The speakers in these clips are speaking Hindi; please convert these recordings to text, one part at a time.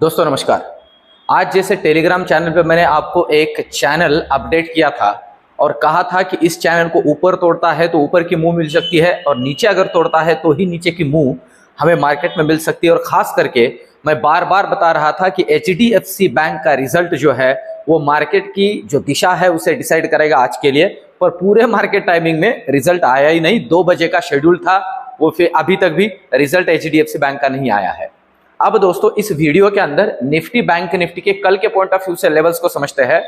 दोस्तों नमस्कार। आज जैसे टेलीग्राम चैनल पे मैंने आपको एक चैनल अपडेट किया था और कहा था कि इस चैनल को ऊपर तोड़ता है तो ऊपर की मुंह मिल सकती है और नीचे अगर तोड़ता है तो ही नीचे की मुंह हमें मार्केट में मिल सकती है। और खास करके मैं बार बार बता रहा था कि HDFC बैंक का रिजल्ट जो है वो मार्केट की जो दिशा है उसे डिसाइड करेगा आज के लिए। पर पूरे मार्केट टाइमिंग में रिजल्ट आया ही नहीं। 2 बजे का शेड्यूल था वो, फिर अभी तक भी रिजल्ट HDFC बैंक का नहीं आया है। अब दोस्तों इस वीडियो के अंदर निफ्टी बैंक निफ्टी के कल के पॉइंट ऑफ व्यू से लेवल्स को समझते हैं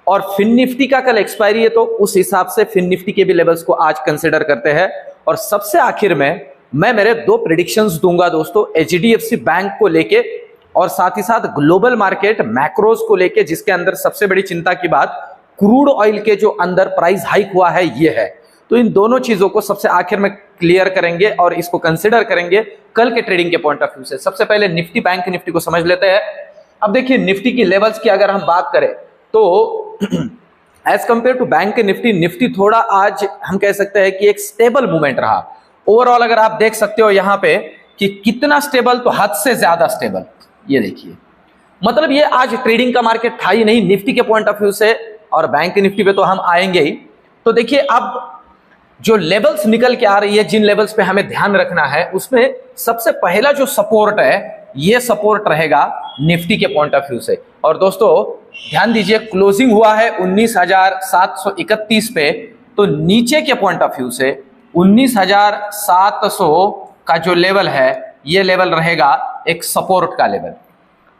और फिन निफ्टी का कल एक्सपायरी है तो उस हिसाब से फिन निफ्टी के भी लेवल्स को आज कंसीडर करते हैं। और सबसे आखिर में मैं मेरे 2 प्रेडिक्शंस दूंगा दोस्तों HDFC बैंक को लेके और साथ ही साथ ग्लोबल मार्केट मैक्रोज को लेके, जिसके अंदर सबसे बड़ी चिंता की बात क्रूड ऑयल के जो अंदर प्राइस हाइक हुआ है ये है। तो इन दोनों चीजों को सबसे आखिर में क्लियर करेंगे और इसको कंसीडर करेंगे कल के ट्रेडिंग के पॉइंट ऑफ व्यू से। सबसे पहले निफ्टी बैंक निफ्टी को समझ लेते हैं। अब देखिए निफ्टी की लेवल्स की अगर हम बात करें तो as compare to Bank Nifty थोड़ा आज हम कह सकते हैं कि एक स्टेबल मूवमेंट रहा। ओवरऑल अगर आप देख सकते हो यहां पे कि कितना स्टेबल, तो हद से ज्यादा स्टेबल। ये देखिए मतलब ये आज ट्रेडिंग का मार्केट था ही नहीं निफ्टी के पॉइंट ऑफ व्यू से, और बैंक निफ्टी पे तो हम आएंगे ही। तो देखिए अब जो लेवल्स निकल के आ रही है, जिन लेवल्स पे हमें ध्यान रखना है, उसमें सबसे पहला जो सपोर्ट है ये सपोर्ट रहेगा निफ्टी के पॉइंट ऑफ व्यू से। और दोस्तों ध्यान दीजिए क्लोजिंग हुआ है 19,731 पे, तो नीचे के पॉइंट ऑफ व्यू से 19,700 का जो लेवल है ये लेवल रहेगा एक सपोर्ट का लेवल।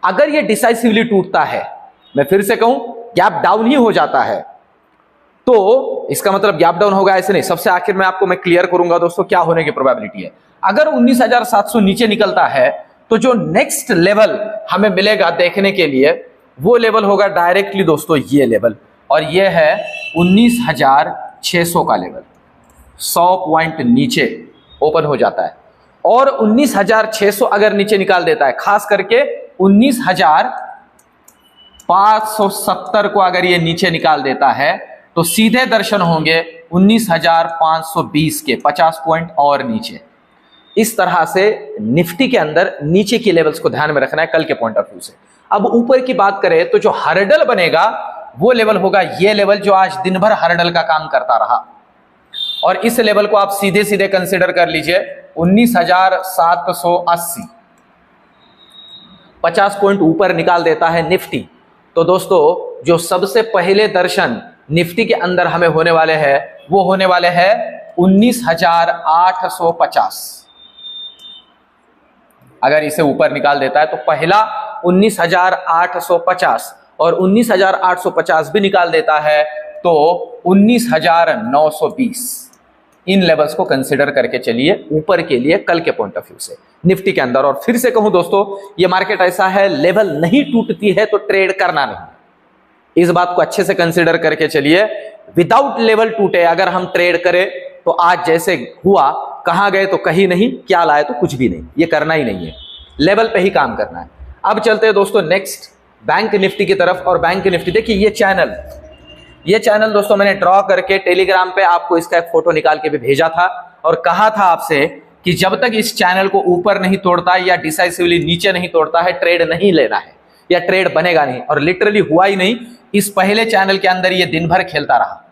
अगर ये डिसाइसिवली टूटता है, मैं फिर से कहूं गैप डाउन ही हो जाता है, तो इसका मतलब गैप डाउन होगा ऐसे नहीं। सबसे आखिर में आपको मैं क्लियर करूंगा दोस्तों क्या होने की प्रोबेबिलिटी है। अगर 19,700 नीचे निकलता है तो जो नेक्स्ट लेवल हमें मिलेगा देखने के लिए वो लेवल होगा डायरेक्टली दोस्तों ये लेवल, और ये है 19,600 का लेवल। 100 पॉइंट नीचे ओपन हो जाता है और 19,600 अगर नीचे निकाल देता है, खास करके 19,570 को अगर ये नीचे निकाल देता है तो सीधे दर्शन होंगे 19,520 के 50 पॉइंट और नीचे। इस तरह से निफ्टी के अंदर नीचे की लेवल्स को ध्यान में रखना है कल के पॉइंट ऑफ व्यू से। अब ऊपर की बात करें तो जो हर्डल बनेगा वो लेवल होगा ये लेवल जो आज दिन भर हर्डल का काम करता रहा, और इस लेवल को आप सीधे सीधे कंसिडर कर लीजिए 19,780। 50 पॉइंट ऊपर निकाल देता है निफ्टी, तो दोस्तों जो सबसे पहले दर्शन निफ्टी के अंदर हमें होने वाले हैं वो होने वाले हैं 19,850। अगर इसे ऊपर निकाल देता है तो पहला 19,850 और 19,850 भी निकाल देता है तो 19,920। इन लेवल्स को कंसीडर करके चलिए ऊपर के लिए कल के पॉइंट ऑफ व्यू से निफ्टी के अंदर। और फिर से कहूं दोस्तों ये मार्केट ऐसा है, लेवल नहीं टूटती है तो ट्रेड करना नहीं। इस बात को अच्छे से कंसीडर करके चलिए। विदाउट लेवल टूटे अगर हम ट्रेड करें तो आज जैसे हुआ, कहां गए तो कहीं नहीं, क्या लाए तो कुछ भी नहीं, ये करना ही नहीं है। लेवल पे ही काम करना है। अब चलते हैं दोस्तों नेक्स्ट बैंक निफ्टी की तरफ। और बैंक निफ्टी देखिए ये चैनल दोस्तों मैंने ड्रॉ करके टेलीग्राम पे आपको इसका एक फोटो निकाल के भी भेजा था और कहा था आपसे कि जब तक इस चैनल को ऊपर नहीं तोड़ता या डिसाइसिवली नीचे नहीं तोड़ता है ट्रेड नहीं लेना है या ट्रेड बनेगा नहीं। और लिटरली हुआ ही नहीं। इस पहले चैनल के अंदर ये दिन भर खेलता रहा।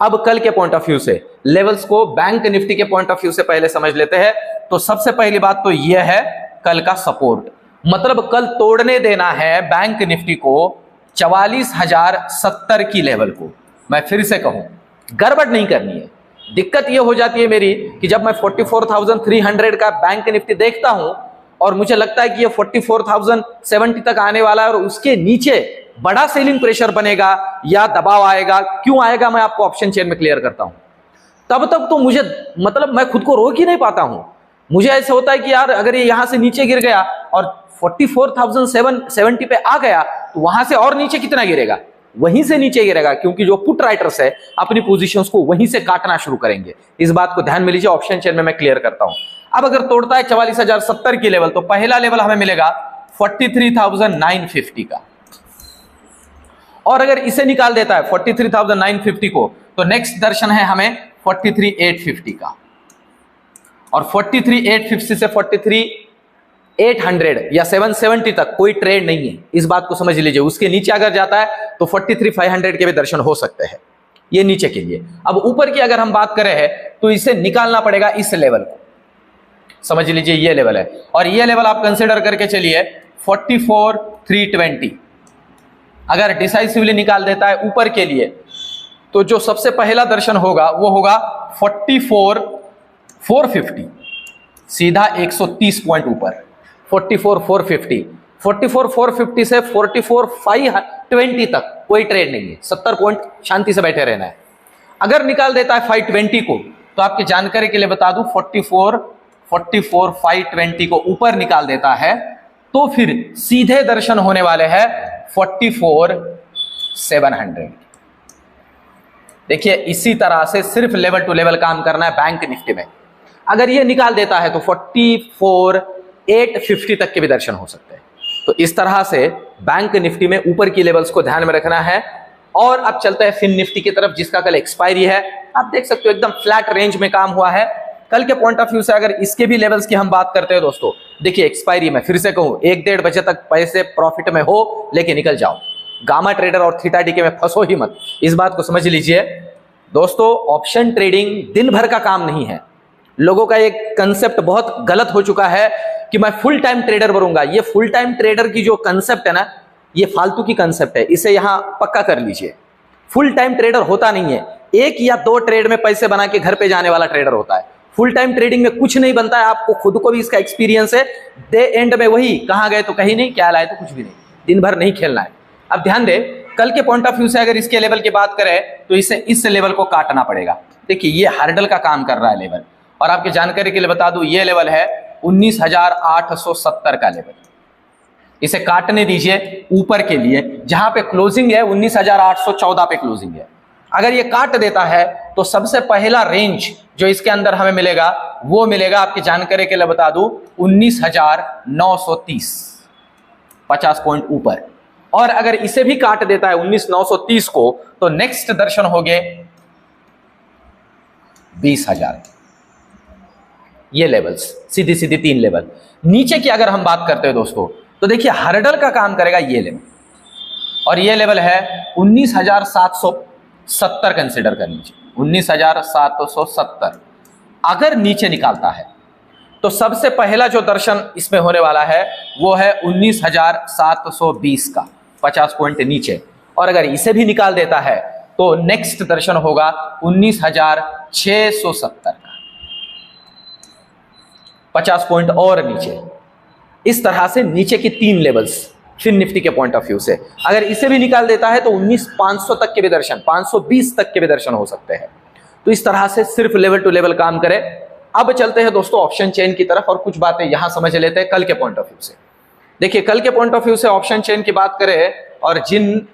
अब कल के पॉइंट ऑफ व्यू से लेवल्स को बैंक निफ्टी के पॉइंट ऑफ व्यू से पहले समझ लेते हैं। तो सबसे पहली बात तो यह है कल का सपोर्ट, मतलब कल तोड़ने देना है बैंक निफ्टी को 44,070 की लेवल को। मैं फिर से कहूं गड़बड़ नहीं करनी है। दिक्कत यह हो जाती है मेरी कि जब मैं 44,300 का बैंक निफ्टी देखता हूं और मुझे लगता है कि ये 44,070 तक आने वाला है और उसके नीचे बड़ा सेलिंग प्रेशर बनेगा या दबाव आएगा। क्यों आएगा मैं आपको ऑप्शन चेन में क्लियर करता हूं। तब तक तो मुझे मतलब मैं खुद को रोक ही नहीं पाता हूं। मुझे ऐसा होता है कि यार अगर ये यहां से नीचे गिर गया और 44,770 पे आ गया तो वहां से और नीचे कितना गिरेगा, वहीं से नीचे गिरेगा, क्योंकि जो पुट राइटर्स है अपनी पोजीशंस को वहीं से काटना शुरू करेंगे। इस बात को ध्यान में लीजिए, ऑप्शन चेन में मैं क्लियर करता हूं। अब अगर तोड़ता है 44,070 की लेवल तो पहला लेवल हमें मिलेगा 43,950 का, और अगर इसे निकाल देता है 43,950 को तो नेक्स्ट दर्शन है हमें 43,850 का, और 43,850 से 800 या 770 तक कोई ट्रेड नहीं है, इस बात को समझ लीजिए। उसके नीचे अगर जाता है तो 43,500 के भी दर्शन हो सकते हैं, ये नीचे के लिए। अब ऊपर की अगर हम बात करें है तो इसे निकालना पड़ेगा इस लेवल को, समझ लीजिए ये लेवल है, और ये लेवल आप कंसिडर करके चलिए 44,320। अगर डिसाइसिवली निकाल देता है ऊपर के लिए तो जो सबसे पहला दर्शन होगा वो होगा 44,450, सीधा 130 पॉइंट ऊपर 44,450। 44,450 से 44,520 तक कोई ट्रेड नहीं है, 70 पॉइंट शांति से बैठे रहना है। अगर निकाल देता है 520 को तो आपकी जानकारी के लिए बता दूं 44,520 को ऊपर निकाल देता है तो फिर सीधे दर्शन होने वाले हैं 44,700। देखिए इसी तरह से सिर्फ लेवल टू लेवल काम करना है बैंक निफ्टी में। अगर ये निकाल देता है तो 44,850 तक के भी दर्शन हो सकते हैं। तो इस तरह से बैंक निफ्टी में ऊपर की लेवल्स को ध्यान में रखना है। और अब चलते हैं फिन निफ्टी की तरफ, जिसका कल एक्सपायरी है। आप देख सकते हो एकदम फ्लैट रेंज में काम हुआ है। कल के पॉइंट ऑफ व्यू से अगर इसके भी लेवल्स की हम बात करते हैं दोस्तों, देखिए एक्सपायरी में फिर से कहूं 1-1.5 बजे तक पैसे प्रॉफिट में हो लेके निकल जाओ। गामा ट्रेडर और थीटा डीके में फंसो ही मत, इस बात को समझ लीजिए दोस्तों। ऑप्शन ट्रेडिंग दिन भर का काम नहीं है। लोगों का एक कंसेप्ट बहुत गलत हो चुका है कि मैं फुल टाइम ट्रेडर बनूंगा। ये फुल टाइम ट्रेडर की जो कंसेप्ट है ना, ये फालतू की कंसेप्ट है, इसे यहां पक्का कर लीजिए। फुल टाइम ट्रेडर होता नहीं है, 1 या 2 ट्रेड में पैसे बना के घर पे जाने वाला ट्रेडर होता है। फुल टाइम ट्रेडिंग में कुछ नहीं बनता है, आपको खुद को भी इसका एक्सपीरियंस है। डे एंड में वही, कहां गए तो कहीं नहीं, क्या लाए तो कुछ भी नहीं, दिन भर नहीं खेलना है। अब ध्यान दे, कल के पॉइंट ऑफ व्यू से अगर इसके लेवल की बात करें तो इसे इस लेवल को काटना पड़ेगा। देखिए ये हर्डल का काम कर रहा है लेवल, और आपकी जानकारी के लिए बता दूं ये लेवल है 19,870 का लेवल। इसे काटने दीजिए ऊपर के लिए, जहां पे क्लोजिंग है 19,814 पे क्लोजिंग है। अगर ये काट देता है तो सबसे पहला रेंज जो इसके अंदर हमें मिलेगा वो मिलेगा, आपकी जानकारी के लिए बता दूं 19,930, 50 पॉइंट ऊपर। और अगर इसे भी काट देता है 19,930 को तो नेक्स्ट दर्शन हो गए 20,000। ये लेवल्स सीधी सीधी 3 लेवल। नीचे की अगर हम बात करते हैं दोस्तों तो देखिए हर्डल का काम करेगा ये लेवल, और ये लेवल है 19,770 कंसिडर कर लीजिए, 19,770। अगर नीचे निकालता है तो सबसे पहला जो दर्शन इसमें होने वाला है वो है 19,720 का, 50 पॉइंट नीचे। और अगर इसे भी निकाल देता है तो नेक्स्ट दर्शन होगा 19,670 का, 50 पॉइंट और नीचे। इस तरह से नीचे की 3 लेवल्स फिन निफ्टी के पॉइंट ऑफ व्यू से। अगर इसे भी निकाल देता है तो 19,500 तक के भी दर्शन, 520 तक के भी दर्शन हो सकते हैं। तो इस तरह से सिर्फ लेवल टू लेवल काम करे। अब चलते हैं दोस्तों ऑप्शन चेन की तरफ और कुछ बातें यहां समझ लेते हैं कल के पॉइंट ऑफ व्यू से। देखिए कल के पॉइंट ऑफ व्यू से ऑप्शन चेन की बात करें और जिन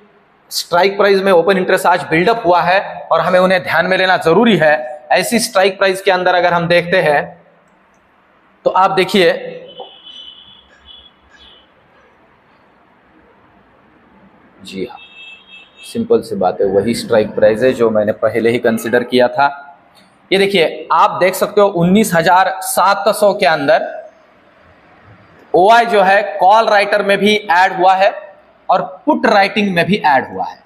स्ट्राइक प्राइस में ओपन इंटरेस्ट आज बिल्डअप हुआ है और हमें उन्हें ध्यान में लेना जरूरी है, ऐसी स्ट्राइक प्राइस के अंदर अगर हम देखते हैं तो आप देखिए जी हाँ, सिंपल सी बात है, वही स्ट्राइक प्राइस है जो मैंने पहले ही कंसिडर किया था। ये देखिए आप देख सकते हो 19,700 के अंदर ओआई जो है कॉल राइटर में भी ऐड हुआ है और पुट राइटिंग में भी ऐड हुआ है,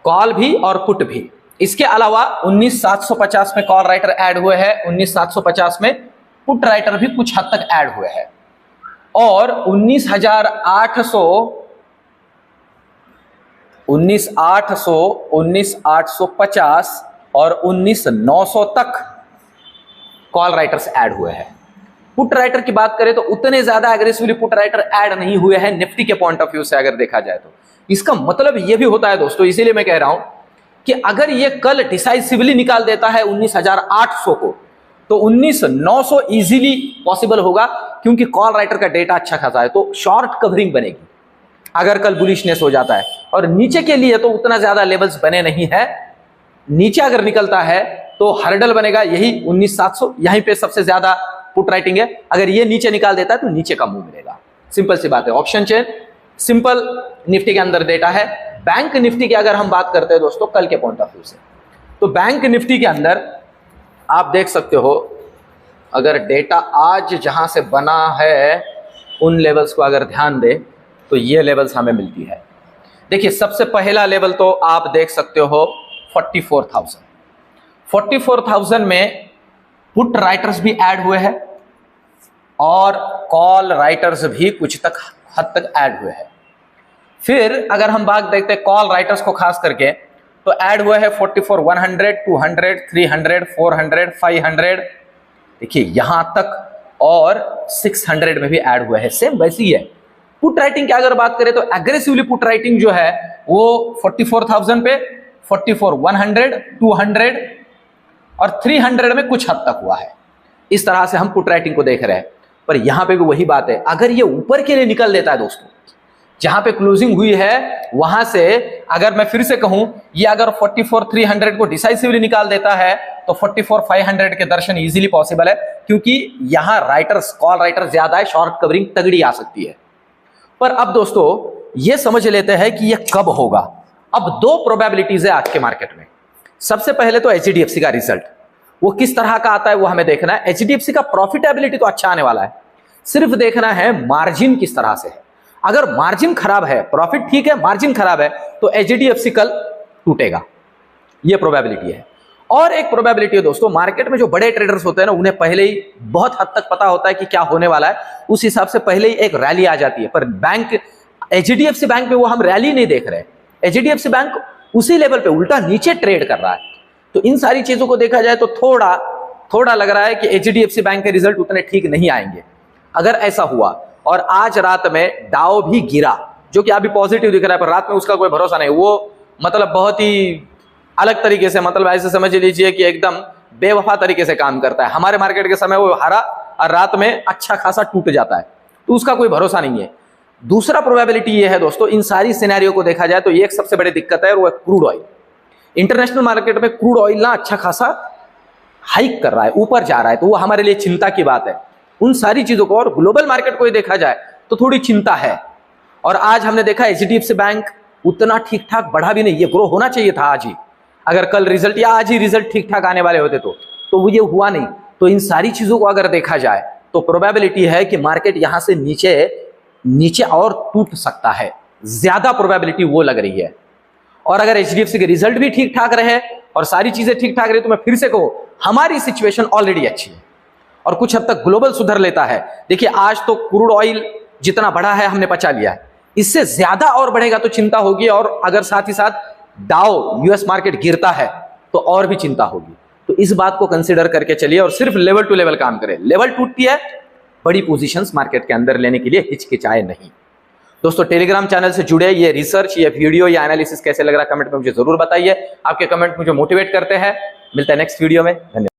कॉल भी और पुट भी। इसके अलावा 19,750 में कॉल राइटर ऐड हुए हैं, 19,750 में पुट राइटर भी कुछ हद तक ऐड हुए हैं, और 19,800, 19,850 और 19,900 तक कॉल राइटर्स ऐड हुए हैं। पुट राइटर की बात करें तो उतने ज्यादा एग्रेसिवली पुट राइटर ऐड नहीं हुए हैं निफ्टी के पॉइंट ऑफ व्यू से अगर देखा जाए तो। इसका मतलब यह भी होता है दोस्तों, इसीलिए मैं कह रहा हूं कि अगर यह कल डिसाइसिवली निकाल देता है 19,800 को तो 19,900 इजीली पॉसिबल होगा, क्योंकि कॉल राइटर का डेटा अच्छा खासा है, तो शॉर्ट कवरिंग बनेगी अगर कल बुलिशनेस हो जाता है। और नीचे के लिए तो उतना ज्यादा लेवल्स बने नहीं है, नीचे अगर निकलता है तो हर्डल बनेगा यही 19,700, यहीं पे सबसे ज्यादा पुट राइटिंग है। अगर ये नीचे निकाल देता है तो नीचे का मुंह मिलेगा, सिंपल सी बात है। ऑप्शन चेन सिंपल निफ्टी के अंदर डेटा है। बैंक निफ्टी की अगर हम बात करते हैं दोस्तों कल के पॉइंट ऑफ व्यू से, तो बैंक निफ्टी के अंदर आप देख सकते हो अगर डेटा आज जहां से बना है उन लेवल्स को अगर ध्यान दे तो ये लेवल्स हमें मिलती है। देखिए सबसे पहला लेवल तो आप देख सकते हो 44,000। 44,000 में पुट राइटर्स भी ऐड हुए हैं और कॉल राइटर्स भी कुछ तक हद तक ऐड हुए हैं। फिर अगर हम बात देखते हैं कॉल राइटर्स को खास करके तो ऐड हुए हैं 44, 100, 200, 300, 400, 500, देखिए यहां तक, और 600 में भी ऐड हुए हैं। सेम वैसी है पुट राइटिंग की अगर बात करें तो एग्रेसिवली पुट राइटिंग जो है वो 44,000 पे 44, 100, 200 और 300 में कुछ हद तक हुआ है। इस तरह से हम पुट राइटिंग को देख रहे हैं। पर यहां पे भी वही बात है, अगर ये ऊपर के लिए निकल देता है दोस्तों, जहां पे क्लोजिंग हुई है वहां से अगर मैं फिर से कहूं ये अगर 44, 300 को डिसाइसिवली निकाल देता है तो 44, 500 के दर्शन इजीली पॉसिबल है, क्योंकि यहां राइटर्स कॉल राइटर ज्यादा है, शॉर्ट कवरिंग तगड़ी आ सकती है। पर अब दोस्तों ये समझ लेते हैं कि ये कब होगा। अब दो प्रोबेबिलिटीज है आज के मार्केट में। सबसे पहले तो एचडीएफसी का रिजल्ट, वो किस तरह का आता है वो हमें देखना है। एचडीएफसी का प्रॉफिटेबिलिटी तो अच्छा आने वाला है, सिर्फ देखना है मार्जिन किस तरह से है। अगर मार्जिन खराब है, प्रॉफिट ठीक है, मार्जिन खराब है, तो एचडीएफसी कल टूटेगा, ये प्रोबेबिलिटी है। और एक प्रोबेबिलिटी है दोस्तों, मार्केट में जो बड़े ट्रेडर्स होते हैं ना, उन्हें पहले ही बहुत हद तक पता होता है कि क्या होने वाला है, उस हिसाब से पहले ही एक रैली आ जाती है। पर बैंक, एचडीएफसी बैंक में वो हम रैली नहीं देख रहे। एचडीएफसी बैंक उसी लेवल पे उल्टा नीचे ट्रेड कर रहा है। तो इन सारी चीजों को देखा जाए तो थोड़ा लग रहा है कि एचडीएफसी बैंक के रिजल्ट उतने ठीक नहीं आएंगे। अगर ऐसा हुआ और आज रात में डाउ भी गिरा, जो कि अभी पॉजिटिव दिख रहा है, पर रात में उसका कोई भरोसा नहीं, वो मतलब बहुत ही अलग तरीके से, मतलब ऐसे समझ लीजिए कि एकदम बेवफा तरीके से काम करता है। हमारे मार्केट के समय वो हारा और रात में अच्छा खासा टूट जाता है, तो उसका कोई भरोसा नहीं है। दूसरा प्रोबेबिलिटी ये है दोस्तों, इन सारी सिनेरियो को देखा जाए तो एक सबसे बड़ी दिक्कत है और वो है क्रूड ऑयल। इंटरनेशनल मार्केट में क्रूड ऑयल ना अच्छा खासा हाइक कर रहा है, ऊपर जा रहा है, तो वो हमारे लिए चिंता की बात है। उन सारी चीजों को और ग्लोबल मार्केट को देखा जाए तो थोड़ी चिंता है। और आज हमने देखा एचडीएफसी बैंक उतना ठीक ठाक बढ़ा भी नहीं, ये ग्रो होना चाहिए था आज ही। अगर कल रिजल्ट या आज ही रिजल्ट ठीक ठाक आने वाले होते तो वो ये हुआ नहीं। तो इन सारी चीजों को अगर देखा जाए तो प्रोबेबिलिटी है कि मार्केट यहां से नीचे और टूट सकता है, ज्यादा प्रोबेबिलिटी वो लग रही है। और अगर एचडीएफसी के रिजल्ट भी ठीक ठाक रहे और सारी चीजें ठीक ठाक रही तो मैं फिर से कहूं हमारी सिचुएशन ऑलरेडी अच्छी है और कुछ हद तक ग्लोबल सुधर लेता है। देखिए आज तो क्रूड ऑयल जितना बढ़ा है हमने पचा लिया है, इससे ज्यादा और बढ़ेगा तो चिंता होगी। और अगर साथ ही साथ डाउ यूएस मार्केट गिरता है तो और भी चिंता होगी। तो इस बात को कंसीडर करके चलिए और सिर्फ लेवल टू लेवल काम करें। लेवल टूटती है, बड़ी पोजीशंस मार्केट के अंदर लेने के लिए हिचकिचाए नहीं। दोस्तों टेलीग्राम चैनल से जुड़े ये रिसर्च, ये वीडियो, या एनालिसिस कैसे लग रहा है कमेंट में मुझे जरूर बताइए। आपके कमेंट मुझे मोटिवेट करते हैं। मिलता है नेक्स्ट वीडियो में, धन्यवाद।